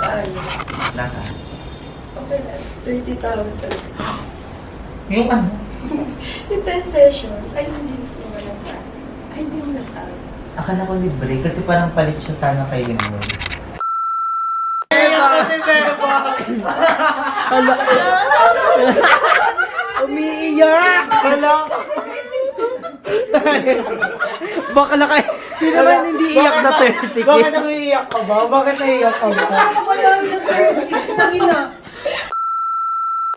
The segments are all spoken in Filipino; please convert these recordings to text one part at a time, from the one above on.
Ano? Lahat. Okay lang. 30,000. Yung ano? Yung 10 sessions. Ay, hindi mo nasabi. Ay, hindi mo nasabi. Akala ko libre kasi parang palit siya sana kay Limon. Kasi meron pa. Umiiyak! Wala. Baka na kayo. Sino ba hindi iyak na 30k? Bakit naiiyak ka ba? Bakit naiiyak ka ba?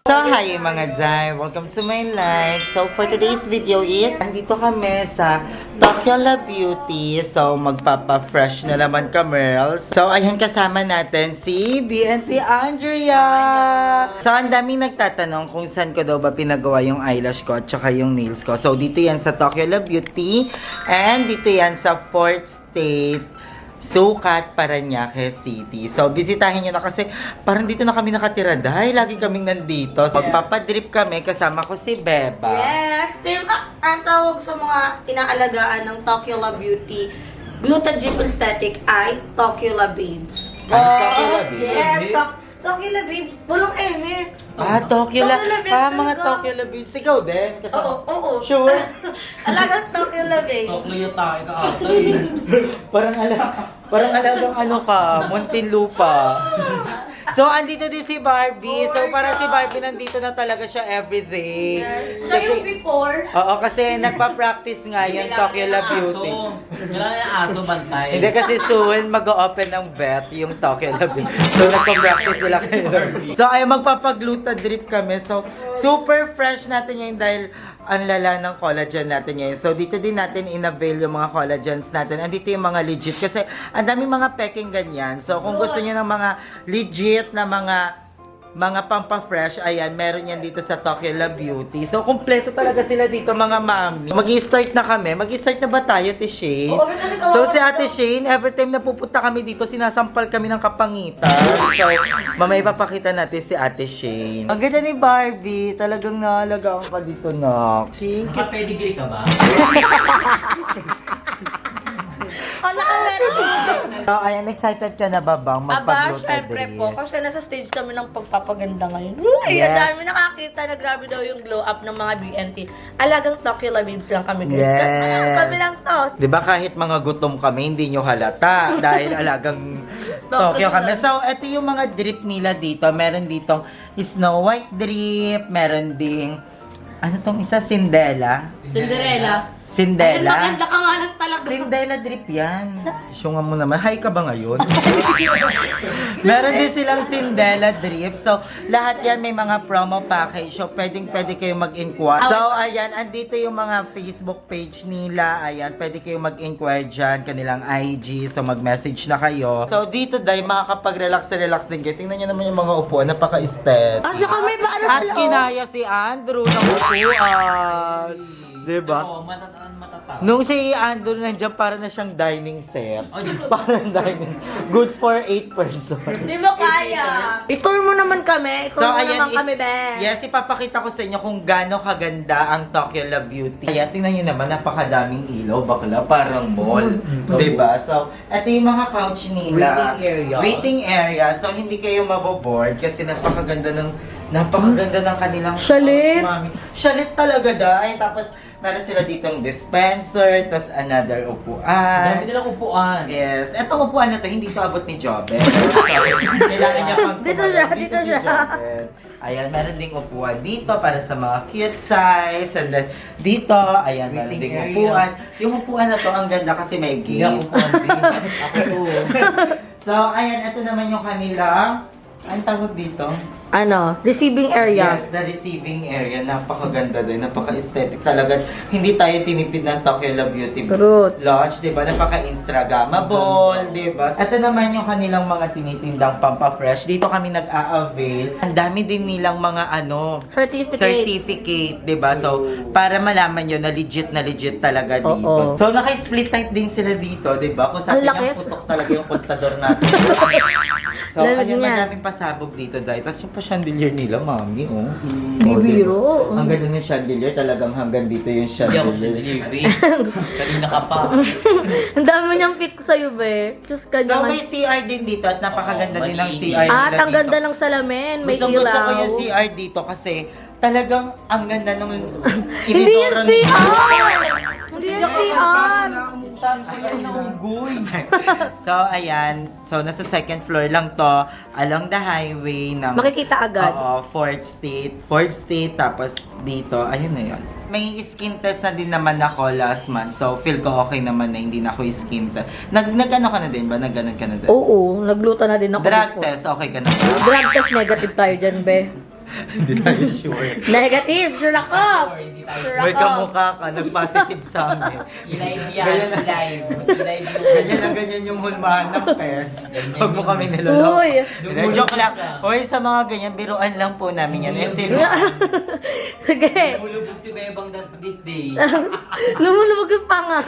So, hi mga Zay! Welcome to my live! So, for today's video is, andito kami sa Tokyo La Beauty. So, magpapa-fresh na naman Merls. So, ayan kasama natin si BNT Andrea! So, ang daming nagtatanong kung saan ko daw ba pinagawa yung eyelash ko at saka yung nails ko. So, dito yan sa Tokyo La Beauty and dito yan sa 4th State Sukat, Parañaque City. So, bisitahin nyo na kasi parang dito na kami nakatira dahil lagi kaming nandito. So, magpapadrip kami kasama ko si Beba. Yes! Still, ang tawag sa mga inaalagaan ng Tokyo La Beauty, Glutadrip Aesthetic ay Tokyo La Babes. Ano, Tokyo La Babes? Yes! Tokyo La Babes. Walang eme. Tokyo La Tokyo La Babes mga talaga. Tokyo La Babes. Ikaw din? Oo. Sure? Alagang Tokyo La Babes. Tokyo tayo ka ata. Parang alagang ano ka, Muntinlupa. So, andito din si Barbie. So, para si Barbie nandito na talaga siya everyday. Siya yung before. Oo, kasi nagpa-practice nga yung Tokyo La Beauty. Kailangan yung aso bantay. Hindi kasi soon mag-open ng vet yung Tokyo La Beauty. So, nagpa-practice sila kay Barbie. So, ay magpapagluta drip kami. So, super fresh natin ngayon dahil ang lala ng collagen natin ngayon. So, dito din natin in-avail yung mga collagens natin. Andito yung mga legit. Kasi, ang daming mga peking ganyan. So, kung gusto niyo ng mga legit na mga pampa-fresh, ayan, meron yan dito sa Tokyo La Beauty. So, kumpleto talaga sila dito, mga mami. Mag-i-start na kami. Mag-i-start na ba tayo, Ate Shane? Oo, kasi kawawa So, si na Ate Shane, every time na pupunta kami dito, sinasampal kami ng kapangitan. So, mamaya ipapakita natin si Ate Shane. Ang ganda ni Barbie. Talagang naalagaan pa dito, nak. Thank you. Maka-pedigree ka ba? Wala ka meron po. So, ayan, excited ka na ba bang Aba, magpagluto syempre din? po. Kasi nasa stage kami ng pagpapaganda ngayon. Uy, Yes. ang dami nakakita na grabe daw yung glow up ng mga BNT. Alagang Tokyo La Babes lang kami, guys. Yes. Kami lang to. Di ba kahit mga gutom kami, hindi nyo halata dahil alagang Tokyo kami. So, ito yung mga drip nila dito. Meron ditong Snow White drip, meron ding, ano tong isa, Cinderella. Cinderella. Cinderella. Ay, maganda ka nga lang talaga. Cinderella drip yan. Syunga mo naman. Hi ka ba ngayon? Meron din silang Cinderella drip. So, lahat yan may mga promo package. So, pwede kayong mag-inquire. So, ayan, andito yung mga Facebook page nila. Ayan, pwede kayong mag-inquire dyan. Kanilang IG. So, mag-message na kayo. So, dito dahil makakapag-relax din kayo. Tingnan nyo naman yung mga upuan. Napaka-estet. At saka may ba ano At pala, oh. kinaya si Andrew ng upuan. Diba? Oo, matatao. Nung si Andrew nandiyan, para na siyang dining set. Oh, di ba? Parang dining. Good for 8 persons. Di mo kaya. I-tour mo naman kami. I-tour mo naman kami, Ben. Yes, ipapakita ko sa inyo kung gaano kaganda ang Tokyo La Beauty. Ayan, tingnan nyo naman, napakadaming ilaw, bakla, parang mall. Diba? So, ito yung mga couch nila. Waiting area. Waiting area. So, hindi kayo maboboard kasi napakaganda ng kanilang Chalet. couch, mami. Chalet talaga dahil. Tapos, meron sila ditong dispenser, tas another upuan. Dami nilang upuan. Yes. Etong upuan na to, hindi to abot ni Jobel. So, kailangan niya pang Dito tumalon. siya, dito si siya. Jobel. Ayan, meron ding upuan dito para sa mga cute size. And then, dito, ayan, meron Waiting ding area. upuan. Yung upuan na to, ang ganda kasi may Hindi gate. ako upuan din. Ako to. So, ayan, ito naman yung kanilang, anong tawag dito? Ano? Receiving area. Yes, the receiving area. Napakaganda din. Napaka-aesthetic talaga. Hindi tayo tinipid ng Tokyo La Beauty Truth. launch, di ba? Napaka-Instagrammable, di ba? Ito naman yung kanilang mga tinitindang pampa-fresh. Dito kami nag-a-avail. Ang dami din nilang mga certificate, di ba? So, para malaman nyo na legit talaga dito. Oo. So, naka-split type din sila dito, di ba? Kung sa Ang atin laki. ang putok talaga yung kontador natin. So, Lamig ayan, niya. madaming pasabog dito dahil. Tapos yung pa chandelier nila, mami, oh. Bibiro. Ang ganda ng chandelier, talagang hanggang dito yung chandelier. Kanina ka pa. Ang dami niyang pick sa'yo, be. Diyos ka So, naman. may CR din dito at napakaganda din ng malinis. CR nila At ang dito. ganda ng salamin. May Gusto ko ilaw. yung CR dito kasi talagang ang ganda nung Hindi yung inidoro ni- CR! Hindi yung CR! So, ayan. So, nasa second floor lang to. Along the highway ng... Makikita agad. Oo, Fourth State. Tapos dito, ayun na yun. May skin test na din naman ako last month. So, feel ko okay naman na hindi na ako skin test. Nag-ano ka na din ba? Nag-ganon ka na din? Oo, nagluto na din ako. Drug before. test, okay ka na ba? Drug test negative tayo dyan, be. Hindi tayo sure. Negative! Sure ako! Sure May ako. kamukha ka, nag-positive sa amin. I-live yan, i-live. I-live yung Ganyan na ganyan yung hulmahan ng pes. Huwag mo kami niloloko. Uy! Hindi, joke lang. Uy, sa mga ganyan, biruan lang po namin yan. Eh, sino? Sige. Hulubog si Bebang this day. Lumulubog yung panga.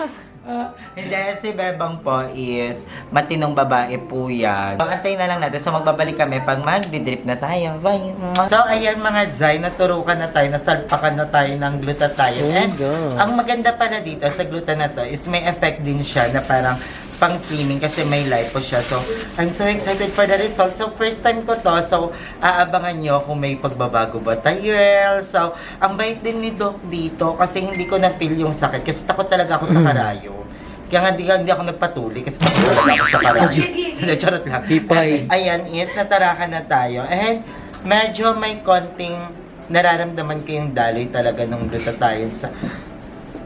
Hindi, si Bebang po is matinong babae po yan. Antayin na lang natin. So, magbabalik kami pag magdidrip na tayo. Bye! So, ayan mga Jai, naturukan na tayo, nasalpakan na tayo ng glutathione. And, ang maganda pala dito sa gluta na to is may effect din siya na parang pang slimming kasi may lipo siya. So, I'm so excited for the results. So, first time ko to. So, aabangan nyo kung may pagbabago ba tayo. So, ang bait din ni Doc dito kasi hindi ko na-feel yung sakit kasi takot talaga ako sa karayo. Kaya nga hindi ako nagpatuli kasi takot talaga ako sa karayo. Hindi, charot lang. Hipay. Ayan, is natarakan na tayo. And medyo may konting nararamdaman ko yung daloy talaga ng glutathione sa...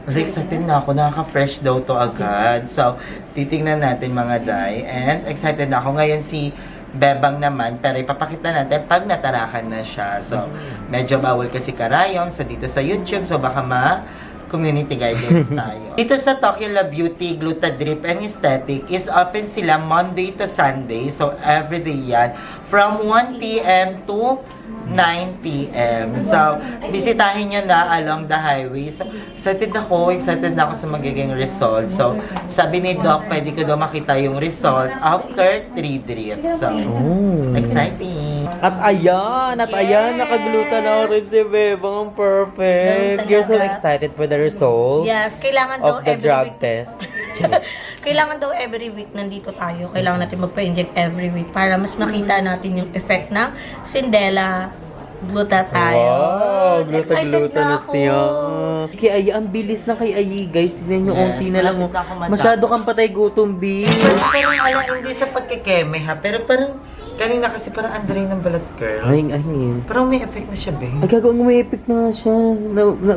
Excited na ako, nakaka-fresh daw to agad. So, titingnan natin mga Day. And excited na ako. Ngayon si Bebang naman, pero ipapakita natin pag natarakan na siya. So, medyo bawal kasi karayom sa dito sa YouTube. So, baka community guidance tayo. Dito sa Tokyo La Beauty, Gluta Drip and Aesthetic is open sila Monday to Sunday. So, everyday yan. From 1 p.m. to 9 p.m. So, bisitahin nyo na along the highway. So, excited na ako sa magiging result. So, sabi ni Doc, pwede ko daw makita yung result after 3 drips. So, exciting! At ayan, nakagluta na rin si Bebang. Ang perfect. Ganun You're so talaga. excited for the result Yes, kailangan daw of the every drug week. test. Kailangan daw every week nandito tayo. Kailangan natin magpa-inject every week para mas makita natin yung effect ng Sindela glutathione. Wow, Excited gluta-gluta na ako. siya. Kay Ayi, ang bilis na kay Ayi, guys. Tignan nyo, Yes, onti na lang. malapit na ako matapos. Masyado kang patay gutom, B. Parang hindi sa pagkikeme ha, pero parang kanina kasi parang andaray ng balat curls. Ay. Parang may effect na siya, be. Ay, gagawin mo, may epic na nga siya.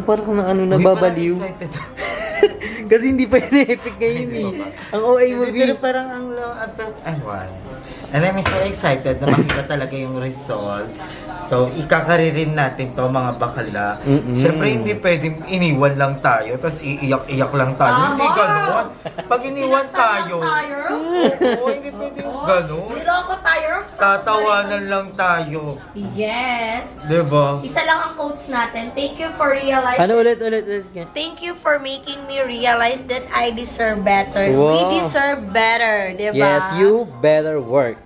Parang na ano, Uy, nababaliw. parang excited. Kasi hindi pa yun epic ngayon eh. Ang OA mo, Hindi, B. pero parang ang ewan. And I'm so excited na makita talaga yung result. So, ikakaririn natin to mga bakala. Siyempre, hindi pwedeng iniwan lang tayo, tapos iiyak-iyak lang tayo. Hindi ganun. Pag iniwan tayo, oo, hindi pwedeng ganun. Niloko tayo. Tatawanan lang tayo. Yes. Diba? Isa lang ang quotes natin. Thank you for realizing. Ano ulit? Thank you for making me realize that I deserve better. Wow. We deserve better, di ba? Yes, you better work.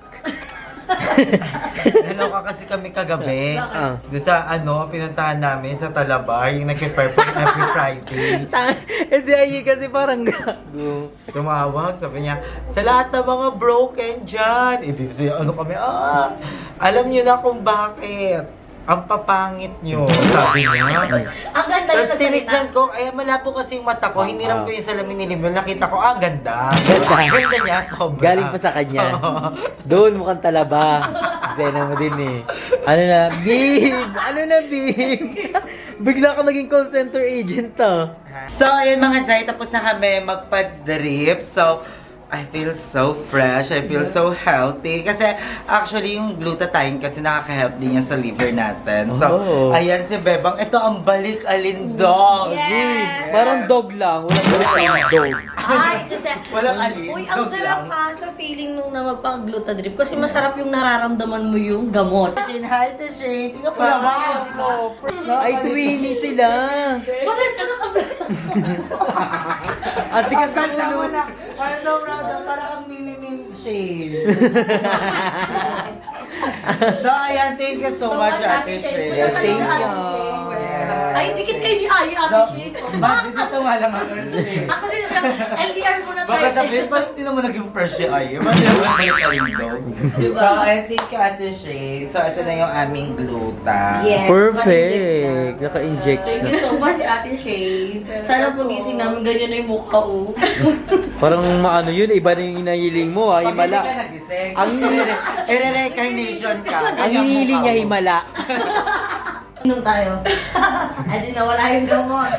Naloka kasi kami kagabi. Ah. Doon sa pinuntahan namin sa Talabar, yung nag-perform every Friday. Si Ayi kasi parang gago. Tumawag, sabi niya, sa lahat ng mga broken dyan. Kami, alam niyo na kung bakit. Ang papangit niyo, sabi niya. Ang ganda Tapos yung tinignan ko, malabo kasi yung mata ko, hiniram ko yung salamin ni Limel, nakita ko, ganda. Ganda niya, sobra. Galing pa sa kanya. Doon mukhang talaba. Sena mo din eh. Ano na, babe? Bigla ka naging call center agent So, ayun mga Jai, tapos na kami magpa-drip. So, I feel so fresh, I feel so healthy. Kasi actually yung glutathione kasi nakaka-help din yan sa liver natin. So, Oh. ayan si Bebang, ito ang balik alindog. Yes! Parang dog lang. Walang balik dog. Ay, kasi, Walang alin. uy, ang sarap sa feeling nung na magpag-glutadrip. Kasi masarap yung nararamdaman mo yung gamot. Shane, hi to Shane. Tingnan mo naman. Ay, twinny sila. Bakit ka nakabla? Ate ka sa Ganda mo ulo. na. Parang sobrang, parang kang mini-min shade. So, ayan, thank you so much, Ate Shay. Thank you. Ay, dikit kayo ni Ate So, Shay. dito nga lang ako, Shay. Ako din, LDR mo na Baka tayo. sabihin, bakit hindi naman naging fresh si Ay? Bakit naman balik ka rin daw? So, ayan, thank you, Ate Shay. So, ito na yung aming gluta. Yes. Perfect. Naka-inject Thank na. you so much, Ate Shane. Sana pagising namin ganyan na yung mukha, oh. Parang maano yun, iba na yung hinahiling mo, Pag hindi himala. ka nagising, Ang i-reincarnation ka. Ang Ganyan hinihiling mukha niya, mo. himala. Inom tayo. Ay, di nawala yung gamot.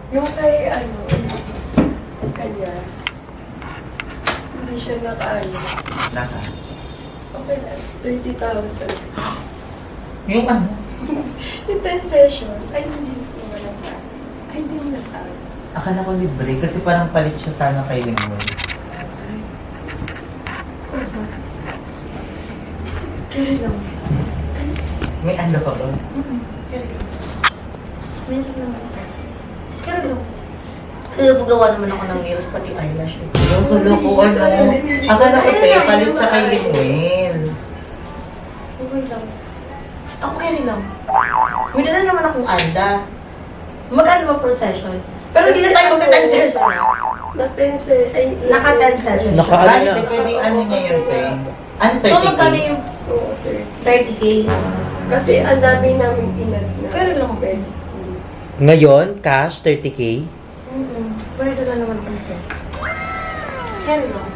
Yung kay kanya, hindi siya nakaano. Naka. Okay lang, 30,000. Yung ano? Yung 10 sessions, ay hindi ko nasabi. Ay, hindi mo nasabi. Akala ko libre kasi parang palit siya sana kay Limon. Kaya lang. May ano ka ba? Meron naman. Kaya lang. Kaya magawa naman ako ng nails, pati eyelash. Yung kulukuan mo. Akala ko tayo palit siya kay Limon. Okay lang. Ako kaya rin lang. May dala naman akong Alda. Magkano ba per session? Pero hindi na tayo magta-10 session. Mas 10 se- ay, Naka-10 session siya. Naka- Ano Bakit na? pwede ano niya yun, te? Ano So, magkano 30K? yung Oo, 30. 30K? Kasi ang dami namin inad na Kaya lang. medicine. Ngayon, cash, 30K. Pwede lang naman kami. Kaya lang.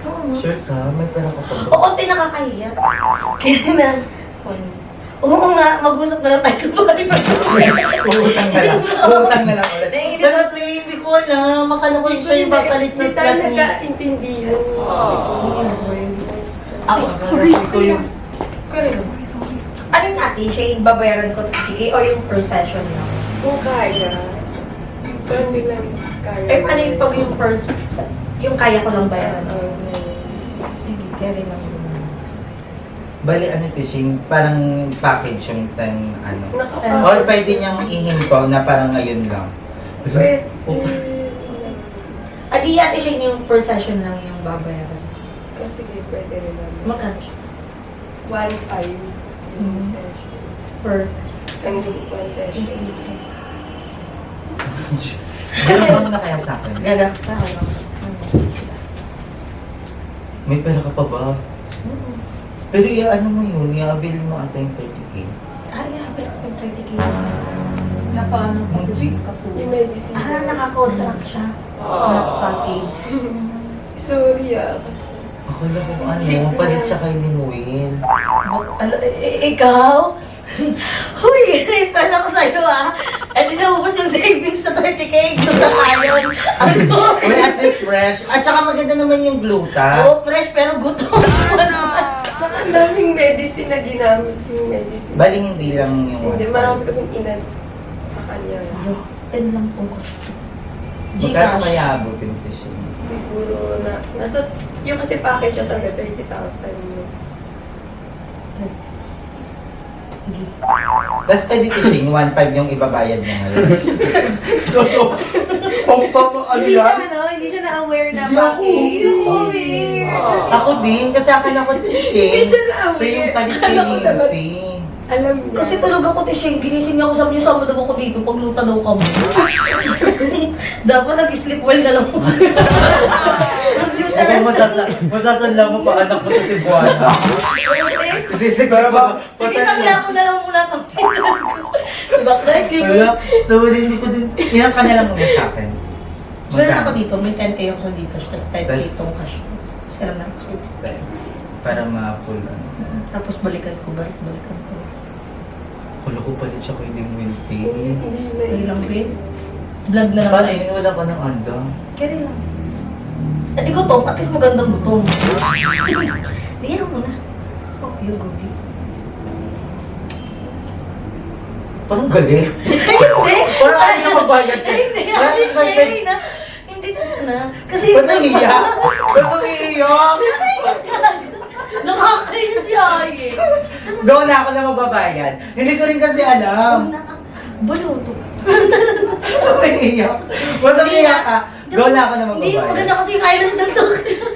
Oo. Sure ka? May pera ka pa ba? Oo, nakakahiya. Kaya na. Oo nga, mag-usap na lang tayo sa bahay. Utang na lang. Utang na lang ulit. Naiinit Pero te, hindi ko alam. Akala ko siya yung papalit sa Hindi slot tayo ni... nagkaintindihan. Ako, sorry ko yung... Kaya lang. Ano yung natin? Siya yung babayaran ko 30K o yung first session lang? Kung kaya, paano lang kaya? Eh, paano yung pag yung first, yung kaya ko lang bayaran? Sige, kaya lang. Bali, ano ito, Shing? Parang package yung ano. Nakapa- Or pwede niyang ihinto na parang ngayon lang. Pwede. Adi yate siya yung per session lang yung babayaran. Kasi pwede rin naman. Magkano siya? 1.5 yung Mm. session. Per session. Ang one session. Gano'n na kaya sa akin? Gaga. Tama. May pera ka pa ba? Pero ano mo yun, i-avail mo ata yung 30K. Ay, habi ako yung 30K. Napaano kasi siya Yung kasunod. medicine. Nakakontract siya. Package. Sorry kasi. Akala ko ano, palit siya kay Limuin. Ikaw? Huy, na-stress ako sa'yo Eh, di naubos yung savings sa 30K. Gusto na ayaw. Ano? Well, at least fresh. At saka maganda naman yung gluta. Oo, fresh pero gutom. Saka ang daming medicine na ginamit yung medicine. Bali hindi lang yung... Hindi, marami kaming inad sa kanya. Ten lang po ko. Magkano Gcash. kaya abutin ko siya? Siguro na, nasa, yung kasi package siya talaga 30,000 yun. Tapos pwede ko siya, yung 1.5 yung ibabayad mo ngayon. Ano Hindi siya na-aware na bakit. Sorry. Ako din, kasi akala ko siya. Hindi siya na-aware. Siya yung palit kay Alam ko naman. Nancy. Alam niya. Kasi tulog ako, Tisha. Ginising niya ako, sabi niya, sama daw ako dito, pagluta daw ka mo. Dapat nag-sleep well ka lang. Computer Ako masasanla mo pa anak mo sa Cebuana. Kasi siguro ba, Sige, sakla ko na lang muna itong Si Bakla, sleep Wala, sorry, hindi ko din, ilang ka na lang muna sa akin. Meron ako dito, may 10K ako sa Gcash, tapos 5K Tas- itong cash ko. Sira na ako sa Para ma-full ano. Tapos balikan ko. Kulo ko palit siya kay Ding Wilty. Hindi na Kaya lang, babe. Vlog na lang Paano tayo. yun, wala ka ng anda? Kaya lang. At di gutom, at least magandang gutom. Di yan mo na. Oh, yung gobi. Parang galit. Hindi! Parang ayaw na magbayad ka. Hindi na, Parang hindi invited. na. Hindi na. Kasi Ba't naiiyak? Ba't naiiyak? nakakainis si Aye. Gawin na ako na magbabayad. Hindi ko rin kasi alam. Baluto. Umiiyak. Ba't umiiyak ka? Go na ako na Hindi, magbabayad. maganda kasi yung eyelash ng Tokyo.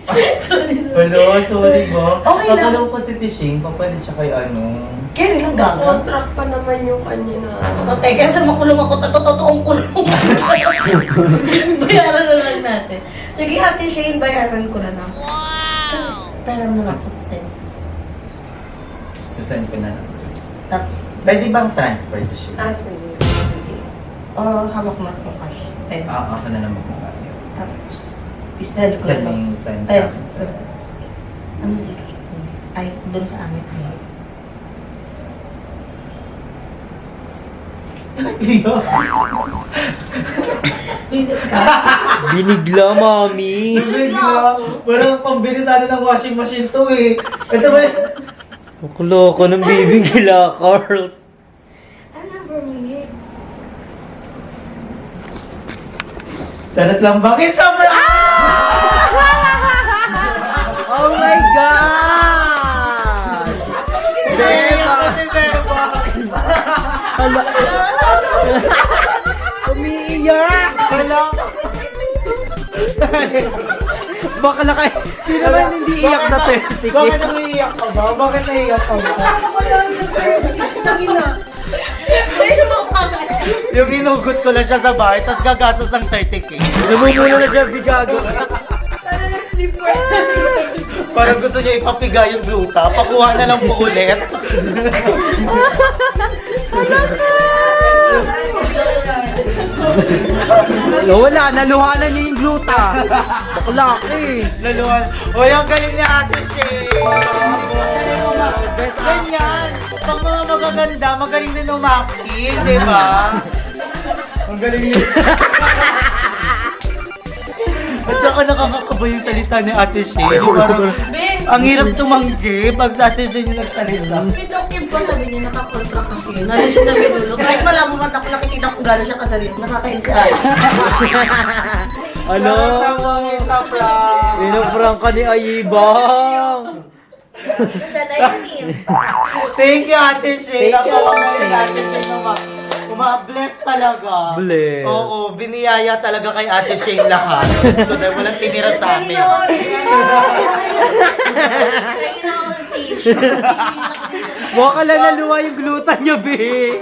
Ay, sorry. Hello, sorry ba? Okay lang. Akala ko kasi Tishing, papalit siya kay ano. Kaya lang gaga. Contract pa naman yung kanya na. O, teka, sa makulong ako, totoong kulong. Bayaran na lang natin. Sige, Ate Shane, bayaran ko na lang. Wow! Bayaran na lang sa 10. Send ko na lang. Tapos, Pwede bang transfer to siya? Sige. sige. Hawak mo itong cash. 10. Ako na lang magbabayad. Tapos, isend ko Send na lang. yung friends Ay, sa akin. sige. Ano dito? Ay, doon sa amin. Ay. Visit ka. Binigla, mami. Bigla. Parang pambili sana ng washing machine to eh. Ito ba yun? Bakla ko ng bibigla, Carls. Ano number mo yun? Charot lang ba? Kisama! Oh my God! Beba! Si Beba! Umiiyak! Hala! Bakla kayo. Sino ba yung hindi iyak na 30K? Bakit umiiyak ka ba? Bakit naiiyak ka ba? Yung inugot ko lang siya sa bahay, tapos gagastos ng 30K. Namumulo na siya, bigago. Parang gusto niya ipapiga yung gluta, pakuha na lang po ulit. Wala, naluha na niya yung gluta. Bakla ka eh. Laluan. Uy, ang galing niya Ate Shay! Ganyan! Pag mga magaganda, magaling din umakting, di ba? Ang galing niya. At saka nakakakaba yung salita ni Ate Shay. Parang, ang hirap tumanggi pag sa Ate Shay yung nagsalita. Si Doc Kim po sabi niya nakakontract kasi yun. Ano siya sabi dulo? Kahit malaman mo ako nakikita ko gano'n siya kasalit. Nakaka-insa. Ano? Tawangin sa prank. Pinaprank ka ni Ayibang. Siya na yun eh. Thank you, Ate Shay. Thank you, Napakagaling Ate. Ate Shay naman. Bless talaga. Bless. Oo, biniyaya talaga kay Ate Shay lahat. Gusto ko na walang tinira sa amin. Tingin ako ng tissue. Baka lang naluha yung gluta niya, be.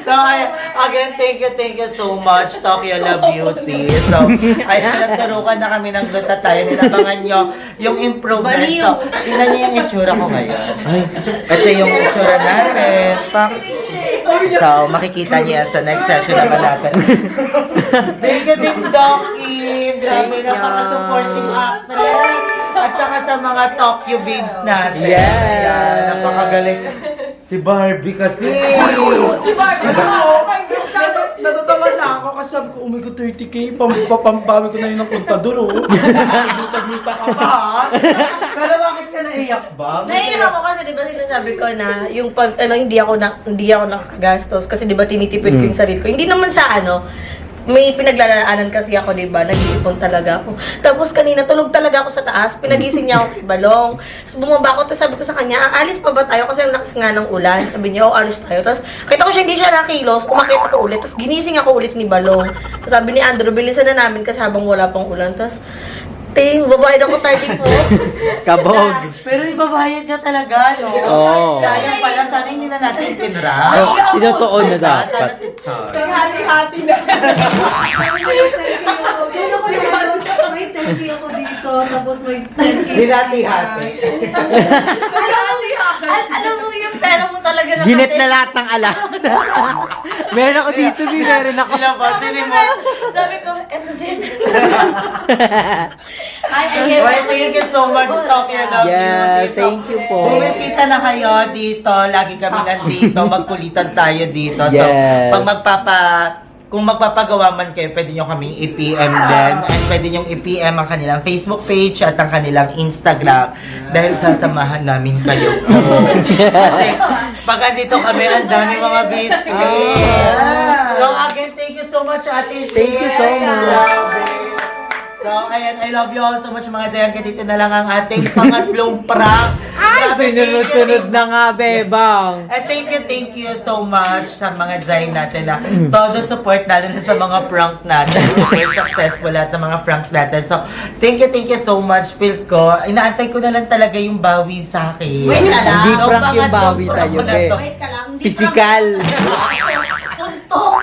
So, again, thank you so much, Tokyo La Beauty. So, ayan, nagturukan na kami ng gluta tayo. Nilabangan nyo yung improvement. Baliw. So, tingnan nyo yung itsura ko ngayon. Ito yung itsura natin. So, makikita niyo yan sa next session naman natin. Thank you din, Doc Kim. Grabe, napaka-supporting actress. At saka sa mga Tokyo babes natin. Yes. Ayan, napakagaling. Si Barbie kasi. Si Barbie na ako. Natatawa na ako kasi sabi ko, oh my God, 30K, pampambawi ko na yun ng kontador, oh. Gluta-gluta ka pa, ha? Pero bakit ka naiyak ba? Naiiyak ako kasi 'di ba sinasabi ko na yung pag hindi ako nakagastos kasi 'di ba tinitipid ko yung sarili ko. Hindi naman sa may pinaglalaanan kasi ako, di ba? Nag-iipon talaga ako. Tapos kanina, tulog talaga ako sa taas. Pinagising niya ako kay Balong. Tapos bumaba ako, tapos sabi ko sa kanya, aalis pa ba tayo? Kasi ang lakas nga ng ulan. Sabi niya, alis tayo. Tapos kita ko siya, hindi siya nakilos. Umakit ako ulit. Tapos ginising ako ulit ni Balong. Tapos sabi ni Andrew, bilisan na namin kasi habang wala pang ulan. Tapos, ting, babayad ako 30 po. Kabog. Pero ibabayad niya talaga, no? Oo. Sayang pala, sana hindi na natin tinra. Tinotoo na dapat. Sana tinra. Hati-hati na. May 10K ako dito, tapos may 10K Hinati-hati. Alam mo yung pera mo talaga na Ginit na lahat ng alas. Meron ako dito, B. Meron ako. Ilang ba? Sili mo? Sabi ko, eto din. Ay, Well, thank you so much, Tokyo Love Yes, Beauty. thank you po. Bumisita na kayo dito. Lagi kami nandito. Magkulitan tayo dito. So, Yes. kung magpapagawa man kayo, pwede nyo kaming i-PM din. And pwede nyo i-PM ang kanilang Facebook page at ang kanilang Instagram. Dahil sasamahan namin kayo. Kasi pag andito kami, ang dami mga biscuits. So again, thank you so much, Ate Shay. Thank you so much. Grabe. So So, ayan, I love you all so much mga Day. Hanggang dito na lang ang ating pangatlong prank. Ay, Grabe, sinunod-sunod na nga, bebang. And thank you so much sa mga Zay natin na todo support lalo na sa mga prank natin. Super successful lahat ng mga prank natin. So, thank you so much, Phil ko. Inaantay ko na lang talaga yung bawi sa akin. Wait na lang. Hindi prank yung pangatlong bawi prank sa'yo, ko na be. to. Wait ka lang. Hindi Physical. Suntok!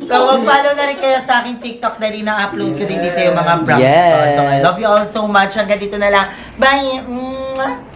So, mag-follow na rin kayo sa aking TikTok dahil na-upload ko din dito yung mga pranks ko. Yes. So, I love you all so much. Hanggang dito na lang. Bye! Mwah!